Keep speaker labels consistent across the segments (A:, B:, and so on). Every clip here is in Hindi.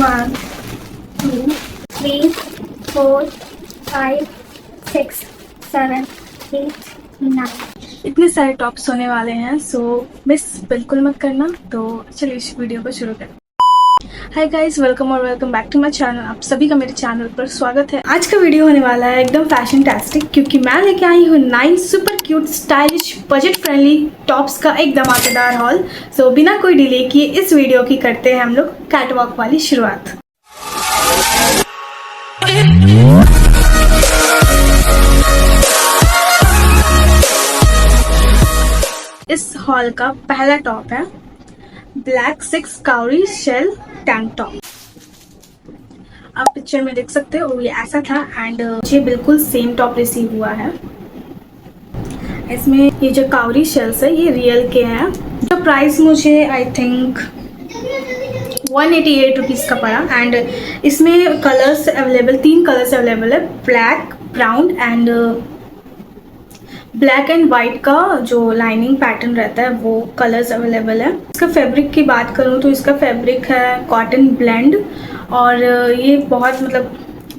A: 1 2 3 4 5 6 7 8 9 इतने सारे टॉप्स होने वाले हैं, सो मिस बिल्कुल मत करना। तो चलिए इस वीडियो को शुरू करें। हाय गाइस, वेलकम और welcome back to my channel. आप सभी का मेरे चैनल पर स्वागत है। आज का वीडियो होने वाला है एकदम फैशन टैस्टिक, क्योंकि मैं लेके आई हूँ 9 super cute stylish budget friendly tops का एक धमाकेदार हॉल। सो बिना कोई डिले किए इस वीडियो की करते हैं हम लोग कैटवॉक वाली शुरुआत। इस हॉल का पहला टॉप है black 6 cowrie shell tank top. आप पिक्चर में देख सकते हो ये ऐसा था एंड मुझे बिल्कुल सेम टॉप रिसीव हुआ है। इसमें ये जो काउरी शेल्स है ये रियल के हैं। तो प्राइस मुझे आई थिंक 188 रुपीज़ का पड़ा एंड इसमें कलर्स अवेलेबल, 3 कलर्स अवेलेबल है, black, brown and black and white का जो लाइनिंग पैटर्न रहता है वो कलर्स अवेलेबल है। इसका फैब्रिक की बात करूँ तो इसका फैब्रिक है कॉटन ब्लेंड और ये बहुत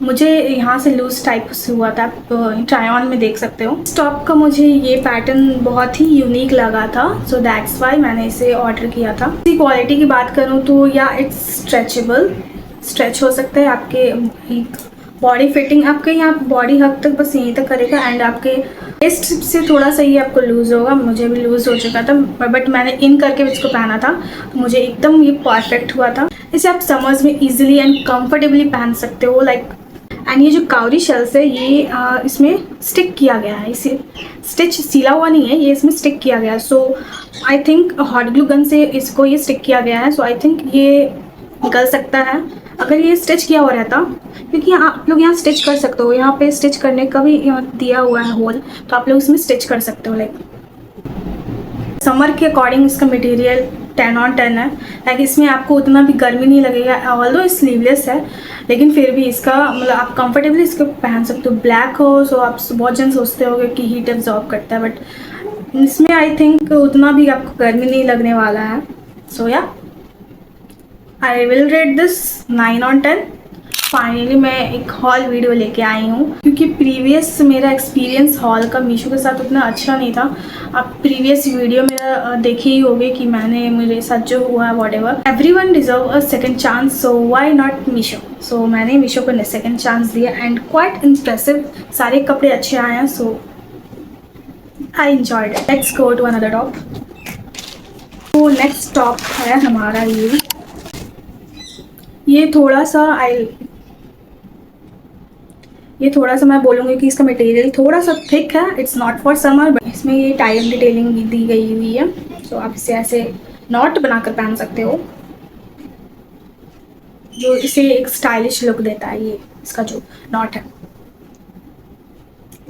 A: मुझे यहाँ से लूज टाइप से हुआ था, आप ट्राई ऑन में देख सकते हो। इस टॉप का मुझे ये पैटर्न बहुत ही यूनिक लगा था, सो दैट्स वाई मैंने इसे ऑर्डर किया था। इसकी क्वालिटी की बात करूँ तो या इट्स स्ट्रेचेबल, स्ट्रेच हो सकता है। आपके बॉडी फिटिंग आपके यहाँ बॉडी हद तक बस यहीं तक करेगा एंड आपके वेस्ट से थोड़ा सा ही आपको लूज़ होगा। मुझे भी लूज़ हो चुका था बट मैंने इन करके इसको पहना था तो मुझे एकदम ये परफेक्ट हुआ था। इसे आप समर्स में इजीली एंड कंफर्टेबली पहन सकते हो लाइक। एंड ये जो काउरी शेल्स है ये इसमें स्टिक किया गया है, इसे स्टिच सीला हुआ नहीं है, ये इसमें स्टिक किया गया है। So I think hot glue gun से इसको ये स्टिक किया गया है। सो आई थिंक ये निकल सकता है अगर ये स्टिच किया हुआ रहता, क्योंकि आप लोग यहाँ स्टिच कर सकते हो। यहाँ पे स्टिच करने का भी दिया हुआ है होल, तो आप लोग इसमें स्टिच कर सकते हो। लाइक समर के अकॉर्डिंग इसका मटेरियल 10 on 10 है। लाइक इसमें आपको उतना भी गर्मी नहीं लगेगा, ऑल्दो स्लीवलेस है लेकिन फिर भी इसका आप कंफर्टेबली इसको पहन सकते हो। ब्लैक हो सो आप बहुत जन सोचते होगे कि हीट एब्जॉर्ब करता है, बट इसमें आई थिंक उतना भी आपको गर्मी नहीं लगने वाला है। सो या I will rate this 9 on 10। Finally मैं एक हॉल वीडियो लेके आई हूँ, क्योंकि प्रीवियस मेरा एक्सपीरियंस हॉल का मीशो के साथ उतना अच्छा नहीं था। आप प्रीवियस वीडियो मेरा देखे ही होंगे कि मैंने मेरे साथ जो हुआ है whatever. Everyone deserve a second chance, so why not Meesho. So मैंने मीशो को सेकंड चांस दिया एंड क्वाइट इम्प्रेसिव, सारे कपड़े अच्छे आए हैं। So I enjoyed it. Let's go to another top. तो नेक्स्ट टॉप है हमारा ये थोड़ा सा मैं बोलूँगी कि इसका मटेरियल थोड़ा सा थिक है। It's not for summer, but इसमें ये टाइल डिटेलिंग भी दी गई हुई है। तो आप इसे ऐसे नॉट बनाकर पहन सकते हो, जो इसे एक स्टाइलिश लुक देता है। ये इसका जो नॉट है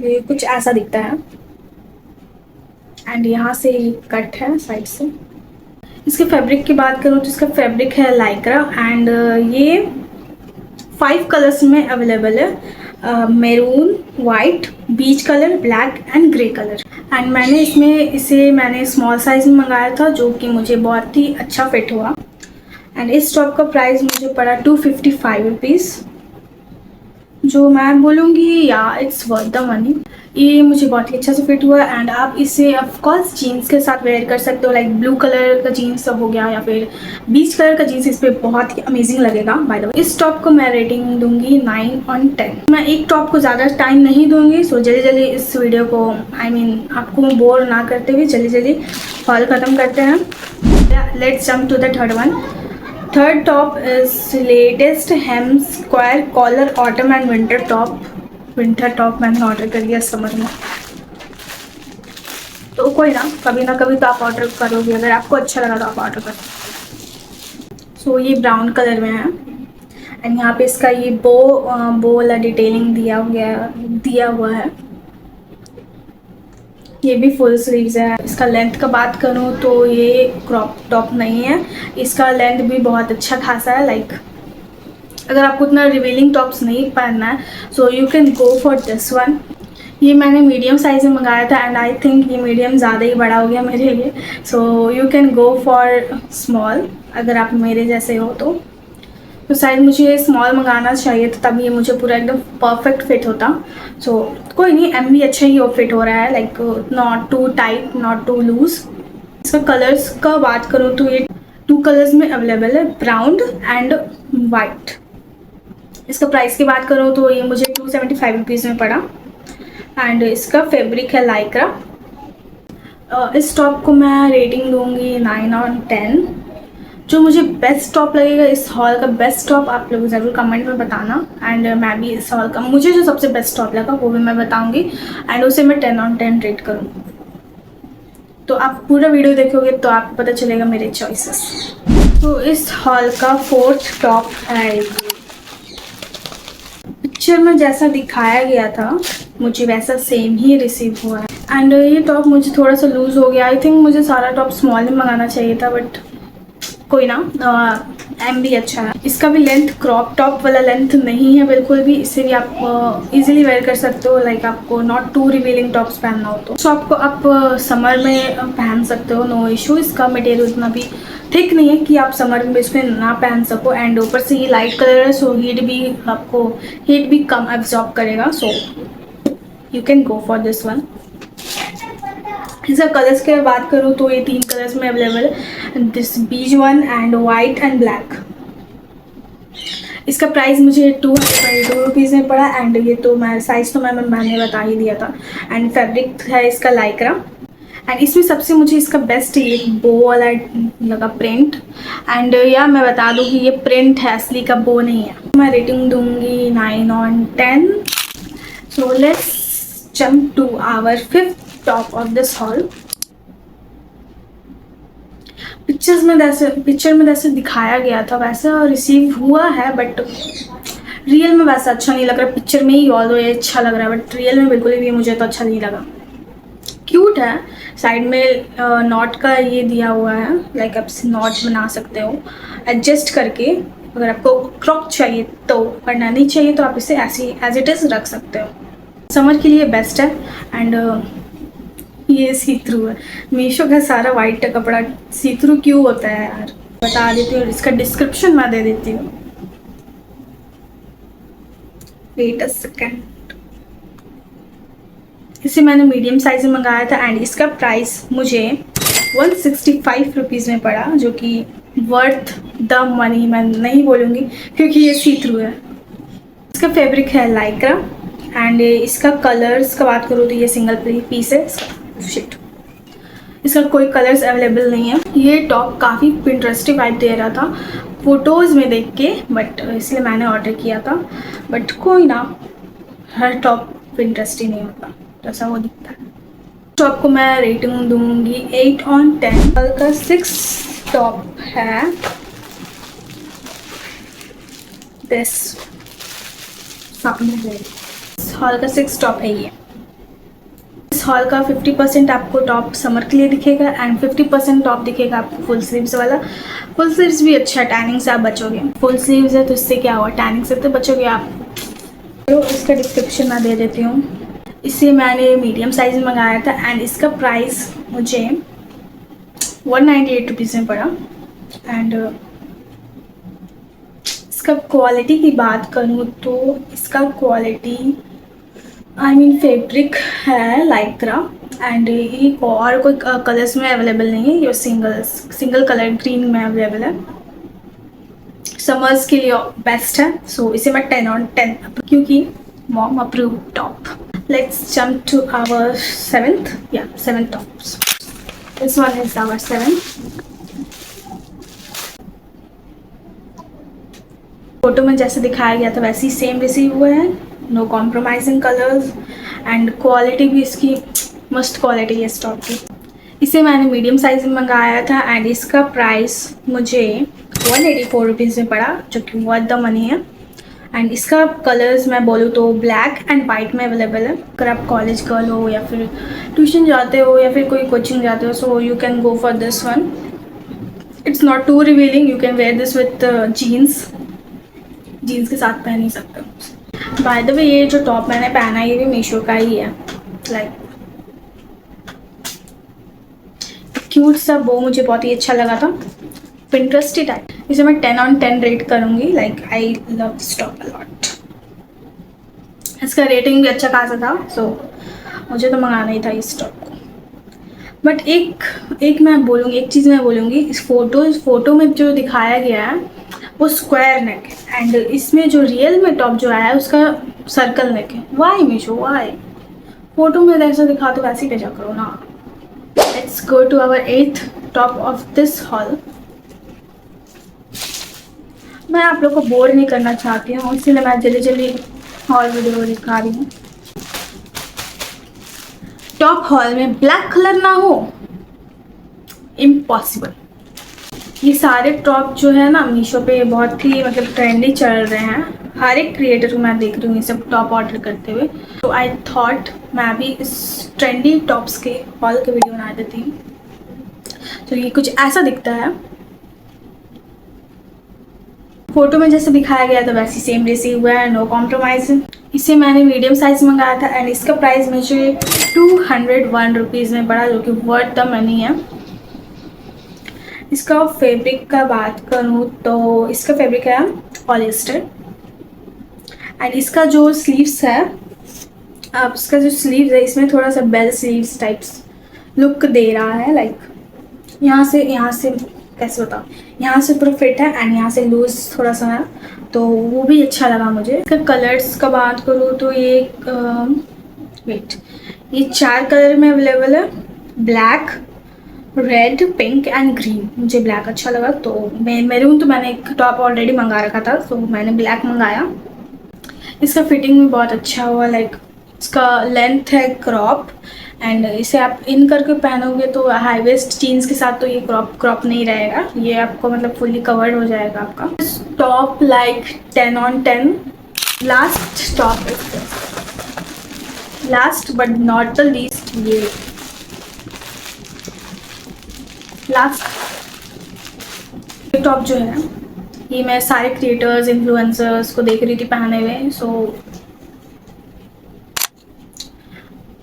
A: ये कुछ ऐसा दिखता है एंड यहाँ से कट है साइड से। इसके फैब्रिक की बात करूँ तो इसका फैब्रिक है लाइक्रा एंड ये 5 कलर्स में अवेलेबल है, maroon, white, beach colour, black and grey colour. And मैंने स्मॉल साइज में मंगाया था, जो कि मुझे बहुत ही अच्छा फिट हुआ। एंड इस टॉप का प्राइस मुझे पड़ा 255 रुपीज़, जो मैं बोलूँगी या इट्स वर्थ द मनी। ये मुझे बहुत ही अच्छा से फिट हुआ एंड आप इसे ऑफकोर्स जीन्स के साथ वेयर कर सकते हो। लाइक ब्लू कलर का जीन्स हो गया या फिर बीच कलर का जीन्स, इस पर बहुत ही अमेजिंग लगेगा। बाय द वे इस टॉप को मैं रेटिंग दूंगी 9 on 10। मैं एक टॉप को ज़्यादा टाइम नहीं दूंगी, सो जल्दी इस वीडियो को आपको बोर ना करते हुए जल्दी हॉल ख़त्म करते हैं। Let's jump to the third one. Third top is latest hem square collar autumn and winter top. Winter top मैंने ऑर्डर कर दिया समर में, तो कोई ना कभी तो आप ऑर्डर करोगे। अगर आपको अच्छा लगा तो आप ऑर्डर कर। सो ये ब्राउन कलर में है एंड यहाँ पे इसका ये बो वाला डिटेलिंग दिया हुआ है। ये भी फुल स्लीव्स है। इसका लेंथ का बात करूँ तो ये क्रॉप टॉप नहीं है, इसका लेंथ भी बहुत अच्छा खासा है। लाइक अगर आपको उतना रिवीलिंग टॉप्स नहीं पहनना है सो you can go for this one. ये मैंने मीडियम साइज में मंगाया था एंड आई थिंक ये मीडियम ज़्यादा ही बड़ा हो गया मेरे लिए, सो you can go for small अगर आप मेरे जैसे हो तो। तो शायद मुझे स्मॉल मंगाना चाहिए था, तब ये मुझे पूरा एकदम परफेक्ट फिट होता। सो कोई नहीं, एम भी अच्छा ही फिट हो रहा है, like not too tight not too loose. इसका कलर्स का बात करूँ तो ये 2 कलर्स में अवेलेबल है, ब्राउन एंड वाइट। इसका प्राइस की बात करूँ तो ये मुझे 275 रुपीज़ में पड़ा। एंड इसका फैब्रिक है लाइक्रा। इस टॉप को मैं रेटिंग दूंगी 9/10। जो मुझे बेस्ट टॉप लगेगा, इस हॉल का बेस्ट टॉप, आप लोग ज़रूर कमेंट में बताना। एंड मैं भी इस हॉल का, मुझे जो सबसे बेस्ट टॉप लगा वो भी मैं बताऊंगी, एंड उसे मैं 10/10 रेट करूँगी। तो आप पूरा वीडियो देखोगे तो आपको पता चलेगा मेरे चॉइसेस। तो इस हॉल का 4th टॉप है। पिक्चर में जैसा दिखाया गया था मुझे वैसा सेम ही रिसीव हुआ है। एंड ये टॉप मुझे थोड़ा सा लूज़ हो गया। आई थिंक मुझे सारा टॉप स्मॉल में मंगाना चाहिए था, बट कोई ना, एम भी अच्छा है। इसका भी लेंथ क्रॉप टॉप वाला लेंथ नहीं है बिल्कुल भी, इसे भी आप इजीली वेयर कर सकते हो, लाइक आपको नॉट टू रिवीलिंग टॉप्स पहनना हो तो आपको आप समर में पहन सकते हो, नो इशू। इसका मटेरियल उतना भी थिक नहीं है कि आप समर में इसमें ना पहन सको। एंड ऊपर से ये लाइट कलर है, सो हीट भी कम एब्जॉर्ब करेगा, सो you can go for this one. इसका कलर्स की बात करूँ तो ये 3 कलर्स में अवेलेबल है, दिस बीज one and white and black. इसका प्राइस मुझे 222 रुपीज़ में पड़ा। एंड ये तो मैं साइज़ तो मैंने बता ही दिया था। एंड फैब्रिक है इसका लाइक्रा। एंड इसमें सबसे मुझे इसका बेस्ट ये बो वाला लगा प्रिंट। एंड या मैं बता दूँ कि ये प्रिंट है, असली का बो नहीं है। मैं रेटिंग दूंगी 9/10। So let's jump to our 5th top of this haul. Picture में जैसे दिखाया गया था वैसा रिसीव हुआ है, बट रियल में वैसा अच्छा नहीं लग रहा। पिक्चर में ही ऑल्दो ये अच्छा लग रहा है, बट रियल में बिल्कुल भी मुझे तो अच्छा नहीं लगा। क्यूट है, साइड में नॉट का ये दिया हुआ है, लाइक आप नॉट बना सकते हो एडजस्ट करके। अगर आपको क्रॉप चाहिए तो, वरना नहीं चाहिए तो आप इसे ऐसे एज इट इज़ रख सकते हो। समर के लिए बेस्ट है। एंड ये सी थ्रू है। मीशो का सारा वाइट का कपड़ा सी थ्रू क्यों होता है यार, बता देती हूँ, इसका डिस्क्रिप्शन मैं दे देती हूँ। Wait a second. इसे मैंने मीडियम साइज में मंगाया था। एंड इसका प्राइस मुझे 165 रुपीज़ में पड़ा, जो कि वर्थ द मनी मैं नहीं बोलूँगी क्योंकि ये सी थ्रू है। इसका फैब्रिक है लाइक्रा। एंड इसका कलर्स का बात करूँ तो ये सिंगल पीस है। इसका कोई कलर्स अवेलेबल नहीं है। ये टॉप काफ़ी पिंटरेस्टिव वाइब दे रहा था फोटोज़ में देख के, बट इसलिए मैंने ऑर्डर किया था। बट कोई ना, हर टॉप पिंटरेस्टिव नहीं होता, जैसा वो दिखता है। टॉप को मैं रेटिंग दूंगी 8/10। का 6th टॉप है दिस, सामने हॉल का 6th टॉप है ये। इस हॉल का 50% आपको टॉप समर के लिए दिखेगा एंड 50% टॉप दिखेगा आपको फुल स्लीव्स वाला। फुल स्लीव्स भी अच्छा है, टैनिंग से आप बचोगे। फुल स्लीव्स है तो इससे क्या हुआ, टैनिंग से तो बचोगे आप। तो इसका डिस्क्रिप्शन मैं दे देती हूँ। इसे मैंने मीडियम साइज में मंगाया था। एंड इसका प्राइस मुझे 198 रुपीज़ में पड़ा। एंड इसका क्वालिटी की बात करूँ तो इसका क्वालिटी फैब्रिक है लाइक्रा। एंड ये और कोई कलर्स में अवेलेबल नहीं है, ये सिंगल कलर ग्रीन में अवेलेबल है। समर्स के लिए बेस्ट है, सो इसे मैं 10/10 क्योंकि mom approve top. Let's jump to our 7th tops. This one is our 7th। Photo में जैसे दिखाया गया था वैसे ही सेम रिसीव हुआ है, no compromising colours. And quality भी इसकी मस्त क्वालिटी है इस टॉप की। इसे मैंने मीडियम साइज में मंगाया था। एंड इसका प्राइस मुझे 184 रुपीज़ में पड़ा, जो कि वर्थ द मनी है। एंड इसका कलर्स मैं बोलूँ तो ब्लैक एंड वाइट में अवेलेबल है। अगर आप कॉलेज गर्ल हो या फिर ट्यूशन जाते हो या फिर कोई कोचिंग जाते हो, so you can go for this one. It's not too revealing, you can wear this with jeans के साथ पहन ही सकते हो। बाय द वे ये जो टॉप मैंने पहना है ये भी मीशो का ही है। लाइक क्यूट सा वो मुझे बहुत ही अच्छा लगा था, पिंटरेस्टी टाइप। इसे मैं 10/10 रेट करूँगी। Like I love this top a lot. इसका रेटिंग भी अच्छा खासा था, सो मुझे तो मंगाना ही था इस टॉप को। बट एक मैं बोलूँगी, एक चीज़ मैं बोलूँगी, इस फोटो में जो दिखाया गया है वो स्क्वायर नेक है, एंड इसमें जो रियल में टॉप जो आया है उसका सर्कल नेक है। Y Meesho Y? फोटो में जैसा दिखा तो वैसे ही भेजा करो ना। Let's go to our 8th top of this haul. मैं आप लोग को बोर नहीं करना चाहती हूँ, इसलिए मैं जल्दी जल्दी हॉल वीडियो दिखा रही हूँ। टॉप हॉल में ब्लैक कलर ना हो, इम्पॉसिबल। ये सारे टॉप जो है ना मीशो पे बहुत ही मतलब ट्रेंडी चल रहे हैं। हर एक क्रिएटर को मैं देख रही हूँ ये सब टॉप ऑर्डर करते हुए, तो आई थॉट मैं भी इस ट्रेंडी टॉप्स के हॉल के वीडियो बना देती हूँ। तो ये कुछ ऐसा दिखता है, फोटो में जैसे दिखाया गया था वैसे सेम जैसे हुआ है, नो कॉम्प्रोमाइज। इसे मैंने मीडियम साइज मंगाया था एंड इसका प्राइस मुझे 201 रुपीज़ में पड़ा, जो कि वर्थ द मनी है। इसका फैब्रिक का बात करूँ तो इसका फैब्रिक है पॉलिएस्टर, एंड इसका जो स्लीव्स है, अब इसका जो स्लीव्स है इसमें थोड़ा सा बेल स्लीव्स टाइप्स लुक दे रहा है। लाइक यहाँ से कैसे बताओ, यहाँ से पूरा फिट है एंड यहाँ से लूज थोड़ा सा है, तो वो भी अच्छा लगा मुझे। इसका कलर्स का बात करूँ तो ये ये 4 कलर में अवेलेबल है, black, red, pink and green. मुझे ब्लैक अच्छा लगा, तो मैरून तो मैंने एक टॉप ऑलरेडी मंगा रखा था, तो मैंने ब्लैक मंगाया। इसका फिटिंग भी बहुत अच्छा हुआ। लाइक इसका लेंथ है क्रॉप, एंड इसे आप इन करके पहनोगे तो हाई वेस्ट जीन्स के साथ तो ये क्रॉप नहीं रहेगा, ये आपको मतलब फुल्ली कवर्ड हो जाएगा आपका top. Like 10/10। Last top is last but not the least, ये लास्ट टॉप जो है ये मैं सारे क्रिएटर्स इन्फ्लुएंसर्स को देख रही थी पहने हुए। सो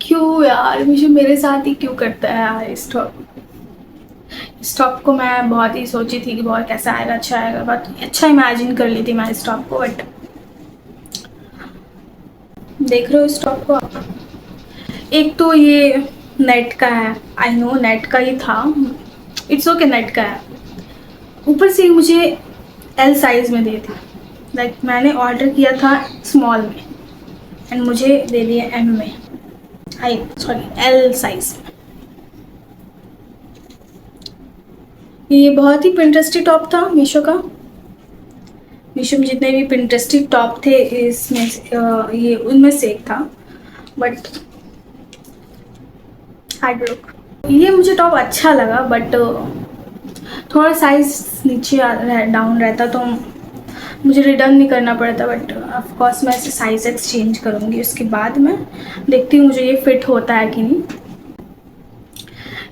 A: क्यों यार मुझे मेरे साथ ही क्यों करता है यार इस टॉप को मैं बहुत ही सोची थी कि बहुत कैसा आएगा, अच्छा आएगा, बहुत अच्छा इमेजिन कर ली थी मैं इस टॉप को। बट देख रहे हो इस टॉप को आप, एक तो ये नेट का है, आई नो नेट का ही था, इट्स ओके नेट का है, ऊपर से मुझे एल साइज़ में दी थी। लाइक मैंने ऑर्डर किया था स्मॉल में एंड मुझे दे दिया एम में, एल साइज। ये बहुत ही पिंटरेस्टी टॉप था मीशो का। मीशो में जितने भी पिंटरेस्टी टॉप थे इसमें ये उनमें से एक था, बट हार्ड लुक। ये मुझे टॉप अच्छा लगा, बट थोड़ा साइज नीचे डाउन रहता तो मुझे रिटर्न नहीं करना पड़ता। बट ऑफ कोर्स मैं इसे साइज़ एक्सचेंज करूँगी, उसके बाद मैं देखती हूँ मुझे ये फिट होता है कि नहीं,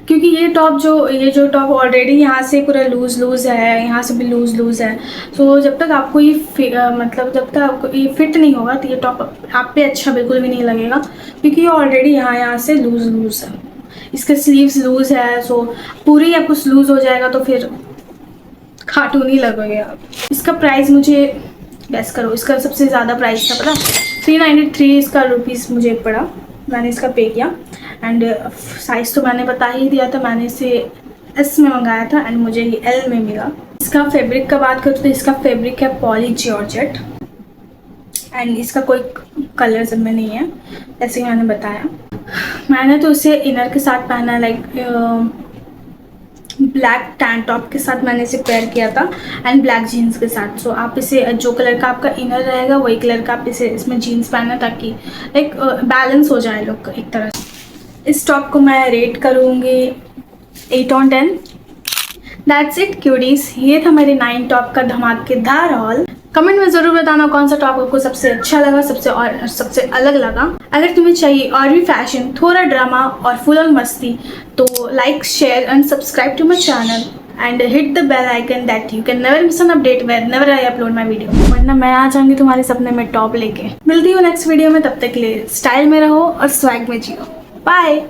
A: क्योंकि ये जो टॉप ऑलरेडी यहाँ से पूरा लूज़ है, यहाँ से भी लूज़ है। तो जब तक आपको ये मतलब जब तक आपको ये फिट नहीं होगा तो ये टॉप आप पे अच्छा बिल्कुल भी नहीं लगेगा, क्योंकि ये ऑलरेडी यहाँ से लूज़ है। इसके स्लीव्स लूज़ है, सो पूरी आपको लूज़ हो जाएगा तो फिर कार्टून ही लगोगे आप। इसका प्राइस मुझे गैस करो, इसका सबसे ज़्यादा प्राइस था पता, 393 इसका रुपीज़ मुझे पड़ा, मैंने इसका पे किया। एंड साइज़ तो मैंने बता ही दिया था, मैंने इसे एस में मंगाया था एंड मुझे ये एल में मिला। इसका फैब्रिक का बात करूँ तो इसका फैब्रिक है पॉली जॉर्जेट, एंड इसका कोई कलर सब में नहीं है, जैसे मैंने बताया। मैंने तो इसे इनर के साथ पहना, लाइक ब्लैक टैन टॉप के साथ मैंने इसे पेयर किया था एंड ब्लैक जीन्स के साथ। सो आप इसे जो कलर का आपका इनर रहेगा वही कलर का आप इसे इसमें जीन्स पहना, ताकि लाइक बैलेंस हो जाए लुक एक तरह से। इस टॉप को मैं रेट करूँगी 8/10। दैट्स इट क्यूटीज, ये था मेरे 9 टॉप का धमाकेदार हॉल। कमेंट में ज़रूर बताना कौन सा टॉप आपको सबसे अच्छा लगा, सबसे अलग लगा। अगर तुम्हें चाहिए और भी फैशन, थोड़ा ड्रामा और फुल ऑन मस्ती, तो like, share and subscribe to my channel and hit the bell icon that you can never miss an update whenever I upload my video. वरना मैं आ जाऊँगी तुम्हारे सपने में टॉप लेके। मिलती हूँ नेक्स्ट वीडियो में, तब तक के लिए स्टाइल में रहो और स्वैग में जियो। बाय।